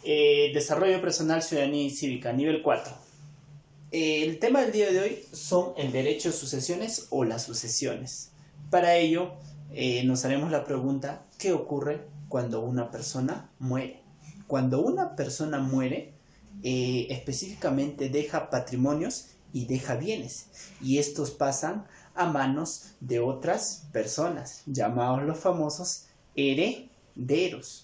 Desarrollo personal, ciudadanía y cívica, nivel 4. El tema del día de hoy son el derecho de sucesiones o las sucesiones. Para ello, nos haremos la pregunta, ¿qué ocurre cuando una persona muere? Cuando una persona muere, específicamente deja patrimonios y deja bienes. Y estos pasan a manos de otras personas, llamados los famosos herederos.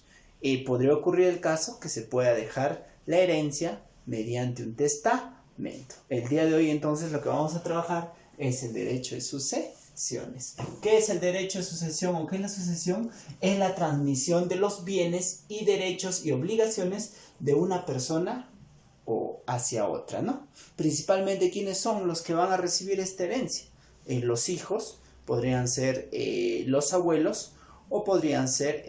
Podría ocurrir el caso que se pueda dejar la herencia mediante un testamento. El día de hoy entonces lo que vamos a trabajar es el derecho de sucesiones. ¿Qué es el derecho de sucesión o qué es la sucesión? Es la transmisión de los bienes y derechos y obligaciones de una persona o hacia otra, ¿no? Principalmente, ¿quiénes son los que van a recibir esta herencia? Los hijos, podrían ser los abuelos, o podrían ser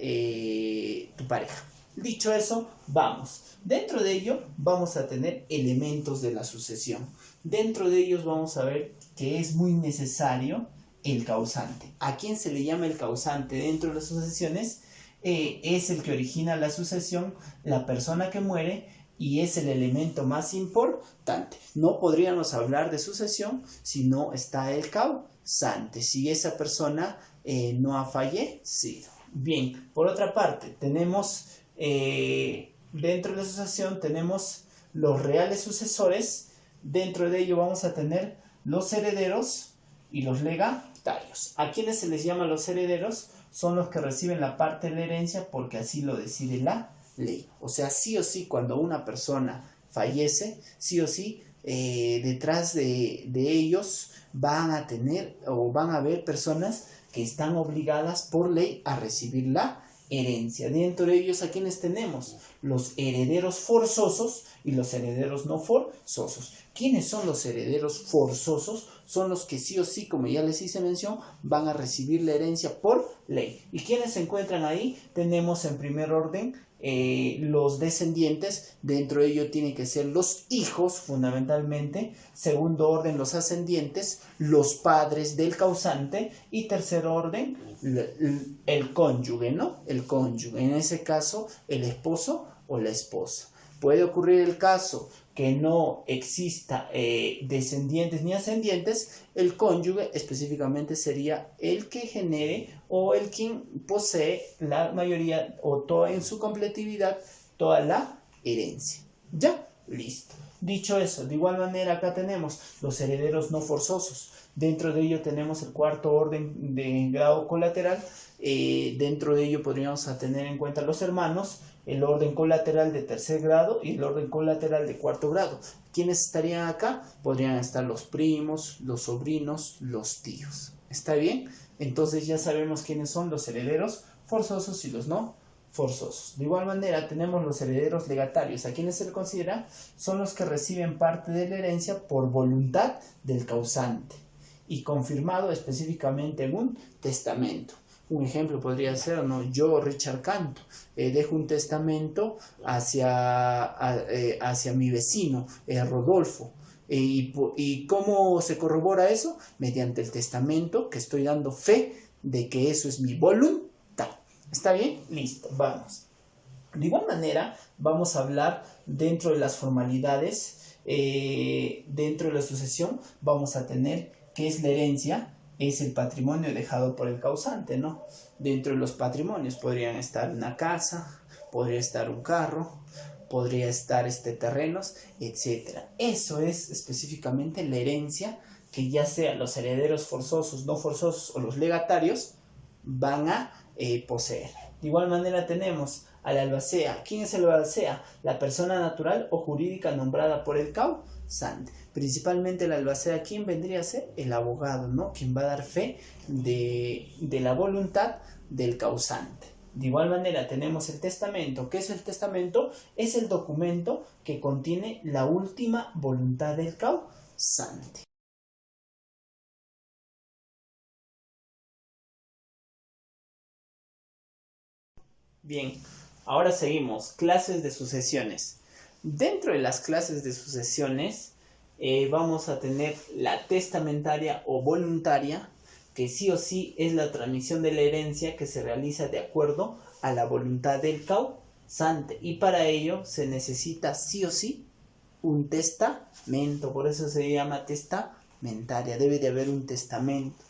tu pareja. Dicho eso, vamos. Dentro de ello vamos a tener elementos de la sucesión. Dentro de ellos vamos a ver que es muy necesario el causante. ¿A quién se le llama el causante dentro de las sucesiones? Es el que origina la sucesión, la persona que muere, y es el elemento más importante. No podríamos hablar de sucesión si no está el causante, si esa persona no ha fallecido. Bien, por otra parte, tenemos dentro de la sucesión tenemos los reales sucesores. Dentro de ello vamos a tener los herederos y los legatarios. ¿A quiénes se les llama los herederos? Son los que reciben la parte de la herencia porque así lo decide la ley. O sea, sí o sí, cuando una persona fallece, sí o sí, detrás de ellos van a tener o van a haber personas que están obligadas por ley a recibir la herencia. Dentro de ellos, ¿a quiénes tenemos? Los herederos forzosos y los herederos no forzosos. ¿Quiénes son los herederos forzosos? Son los que sí o sí, como ya les hice mención, van a recibir la herencia por ley. ¿Y quiénes se encuentran ahí? Tenemos en primer orden los descendientes. Dentro de ello tienen que ser los hijos fundamentalmente. Segundo orden, los ascendientes, los padres del causante. Y tercer orden, el cónyuge, ¿no? El cónyuge, en ese caso el esposo o la esposa. Puede ocurrir el caso que no exista descendientes ni ascendientes. El cónyuge específicamente sería el que genere o el quien posee la mayoría o toda en su completividad toda la herencia. ¿Ya? Listo. Dicho eso, de igual manera acá tenemos los herederos no forzosos. Dentro de ello tenemos el cuarto orden de grado colateral. Dentro de ello podríamos tener en cuenta los hermanos, el orden colateral de tercer grado y el orden colateral de cuarto grado. ¿Quiénes estarían acá? Podrían estar los primos, los sobrinos, los tíos. ¿Está bien? Entonces ya sabemos quiénes son los herederos forzosos y los no forzosos. De igual manera tenemos los herederos legatarios. ¿A quiénes se le considera? Son los que reciben parte de la herencia por voluntad del causante y confirmado específicamente en un testamento. Un ejemplo podría ser, ¿no? Yo, Richard Canto, dejo un testamento hacia mi vecino, Rodolfo. ¿Y cómo se corrobora eso? Mediante el testamento, que estoy dando fe de que eso es mi voluntad. ¿Está bien? Listo, vamos. De igual manera, vamos a hablar dentro de las formalidades, dentro de la sucesión, vamos a tener qué es la herencia. Es el patrimonio dejado por el causante, ¿no? Dentro de los patrimonios podrían estar una casa, podría estar un carro, podría estar terrenos, etc. Eso es específicamente la herencia que ya sea los herederos forzosos, no forzosos o los legatarios van a poseer. De igual manera tenemos al albacea. ¿Quién es el albacea? La persona natural o jurídica nombrada por el causante. Principalmente el albacea, ¿quién vendría a ser? El abogado, ¿no? Quien va a dar fe de la voluntad del causante. De igual manera tenemos el testamento. ¿Qué es el testamento? Es el documento que contiene la última voluntad del causante. Bien, ahora seguimos. Clases de sucesiones. Dentro de las clases de sucesiones vamos a tener la testamentaria o voluntaria, que sí o sí es la transmisión de la herencia que se realiza de acuerdo a la voluntad del causante. causante. Y para ello se necesita sí o sí un testamento. Por eso se llama testamentaria. Debe de haber un testamento.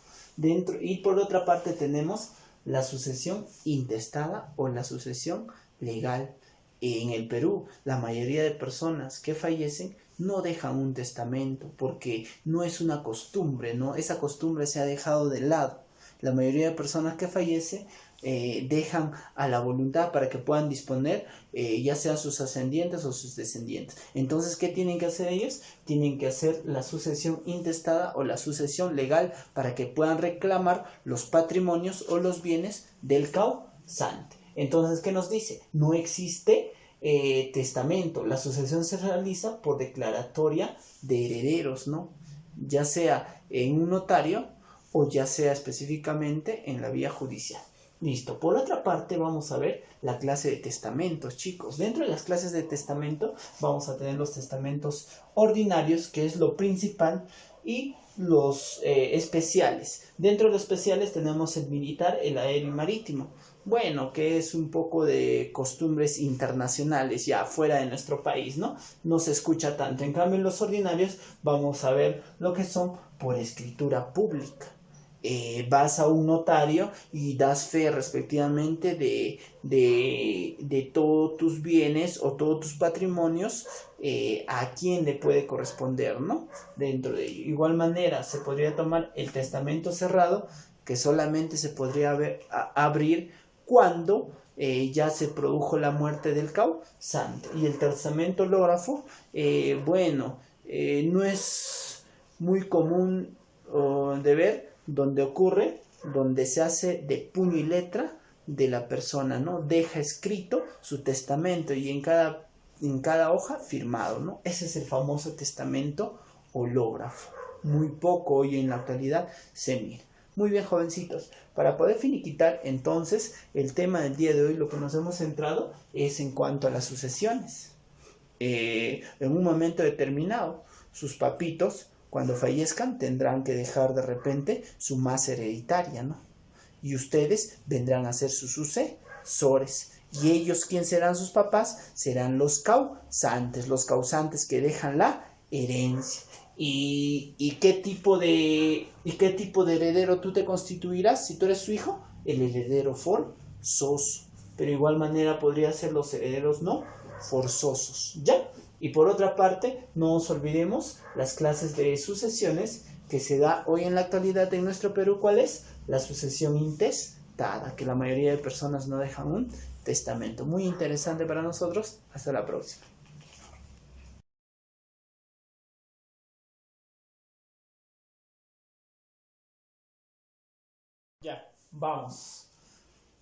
Y por otra parte tenemos la sucesión intestada o la sucesión legal. En el Perú, la mayoría de personas que fallecen no dejan un testamento porque no es una costumbre, ¿no? Esa costumbre se ha dejado de lado. La mayoría de personas que fallecen dejan a la voluntad para que puedan disponer ya sean sus ascendientes o sus descendientes. Entonces, ¿qué tienen que hacer ellos? Tienen que hacer la sucesión intestada o la sucesión legal para que puedan reclamar los patrimonios o los bienes del causante. Entonces, ¿qué nos dice? No existe testamento. La sucesión se realiza por declaratoria de herederos, ¿no? Ya sea en un notario o ya sea específicamente en la vía judicial. Listo. Por otra parte, vamos a ver la clase de testamentos, chicos. Dentro de las clases de testamento vamos a tener los testamentos ordinarios, que es lo principal, y los especiales. Dentro de los especiales tenemos el militar, el aéreo y marítimo. Bueno, que es un poco de costumbres internacionales ya fuera de nuestro país, ¿no? No se escucha tanto. En cambio, en los ordinarios vamos a ver lo que son por escritura pública. Vas a un notario y das fe respectivamente de todos tus bienes o todos tus patrimonios a quién le puede corresponder, ¿no? Dentro de ello. Igual manera se podría tomar el testamento cerrado, que solamente se podría abrir cuando ya se produjo la muerte del causante. Y el testamento hológrafo, no es muy común de ver, donde se hace de puño y letra de la persona, ¿no? Deja escrito su testamento y en cada hoja firmado, ¿no? Ese es el famoso testamento hológrafo. Muy poco hoy en la actualidad se mira. Muy bien, jovencitos. Para poder finiquitar entonces el tema del día de hoy, lo que nos hemos centrado es en cuanto a las sucesiones. En un momento determinado, sus papitos, cuando fallezcan, tendrán que dejar de repente su masa hereditaria, ¿no? Y ustedes vendrán a ser sus sucesores. Y ellos, ¿quién serán sus papás? Serán los causantes que dejan la herencia. ¿Y qué tipo de heredero tú te constituirás si tú eres su hijo? El heredero forzoso. Pero de igual manera podría ser los herederos no forzosos, ¿ya? Y por otra parte, no nos olvidemos las clases de sucesiones que se da hoy en la actualidad en nuestro Perú. ¿Cuál es? La sucesión intestada, que la mayoría de personas no dejan un testamento. Muy interesante para nosotros. Hasta la próxima. Ya, vamos.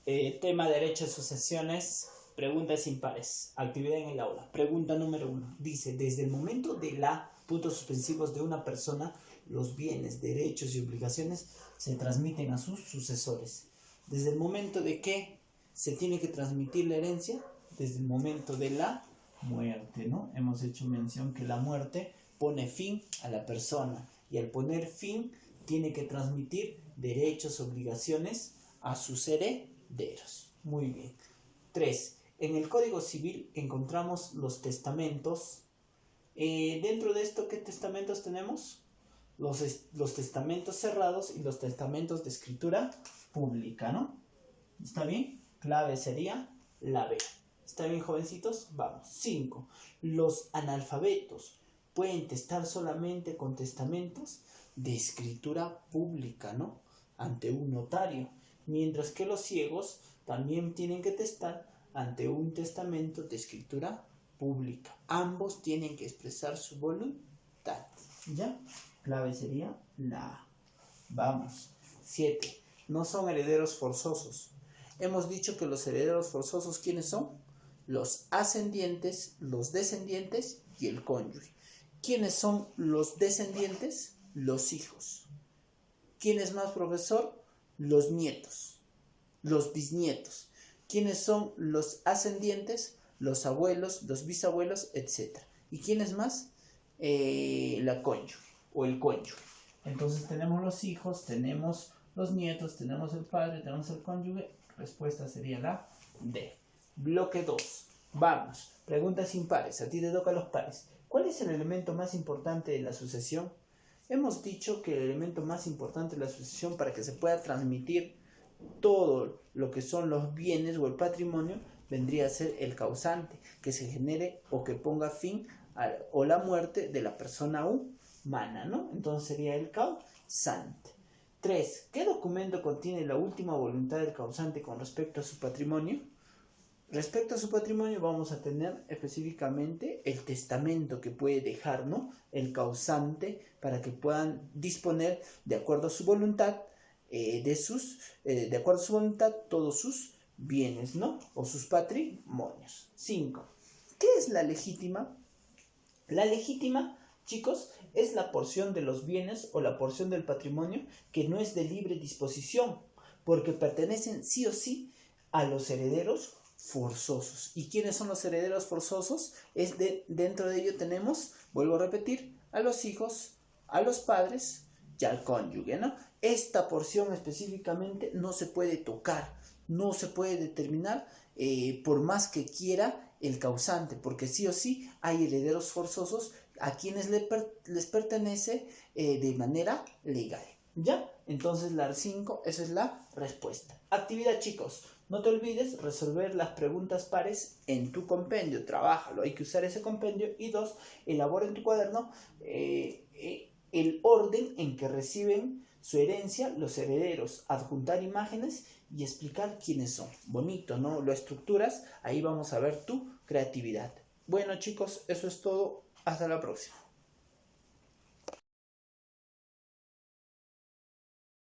Tema derecho de sucesiones. Preguntas impares. Actividad en el aula. Pregunta número 1. Dice, desde el momento de puntos suspensivos de una persona, los bienes, derechos y obligaciones se transmiten a sus sucesores. ¿Desde el momento de qué se tiene que transmitir la herencia? Desde el momento de la muerte, ¿no? Hemos hecho mención que la muerte pone fin a la persona y al poner fin tiene que transmitir derechos, obligaciones a sus herederos. Muy bien. 3. En el Código Civil encontramos los testamentos. Dentro de esto, ¿qué testamentos tenemos? Los testamentos cerrados y los testamentos de escritura pública, ¿no? ¿Está bien? Clave sería la B. ¿Está bien, jovencitos? Vamos. 5. Los analfabetos pueden testar solamente con testamentos de escritura pública, ¿no? Ante un notario. Mientras que los ciegos también tienen que testar ante un testamento de escritura pública. Ambos tienen que expresar su voluntad. ¿Ya? Clave sería la A. Vamos. 7. No son herederos forzosos. Hemos dicho que los herederos forzosos, ¿quiénes son? Los ascendientes, los descendientes y el cónyuge. ¿Quiénes son los descendientes? Los hijos. ¿Quién es más, profesor? Los nietos, los bisnietos. ¿Quiénes son los ascendientes? Los abuelos, los bisabuelos, etc. ¿Y quiénes más? La cónyuge o el cónyuge. Entonces tenemos los hijos, tenemos los nietos, tenemos el padre, tenemos el cónyuge. Respuesta sería la D. Bloque 2. Vamos. Preguntas impares. A ti te toca los pares. ¿Cuál es el elemento más importante de la sucesión? Hemos dicho que el elemento más importante de la sucesión para que se pueda transmitir todo lo que son los bienes o el patrimonio vendría a ser el causante, que se genere o que ponga fin o la muerte de la persona humana, ¿no? Entonces sería el causante. 3. ¿Qué documento contiene la última voluntad del causante con respecto a su patrimonio? Respecto a su patrimonio vamos a tener específicamente el testamento que puede dejar, ¿no?, el causante para que puedan disponer de acuerdo a su voluntad de acuerdo a su voluntad todos sus bienes, ¿no?, o sus patrimonios. 5. ¿Qué es la legítima? La legítima, chicos, es la porción de los bienes o la porción del patrimonio que no es de libre disposición, porque pertenecen sí o sí a los herederos forzosos. ¿Y quiénes son los herederos forzosos? Dentro de ello tenemos, vuelvo a repetir, a los hijos, a los padres y al cónyuge, ¿no? Esta porción específicamente no se puede tocar, no se puede determinar por más que quiera el causante, porque sí o sí hay herederos forzosos a quienes les pertenece de manera legal. ¿Ya? Entonces la 5, esa es la respuesta. Actividad, chicos. No te olvides resolver las preguntas pares en tu compendio. Trabájalo, hay que usar ese compendio. Y 2, elabora en tu cuaderno el orden en que reciben su herencia los herederos, adjuntar imágenes y explicar quiénes son. Bonito, ¿no? Lo estructuras, ahí vamos a ver tu creatividad. Bueno, chicos, eso es todo. Hasta la próxima.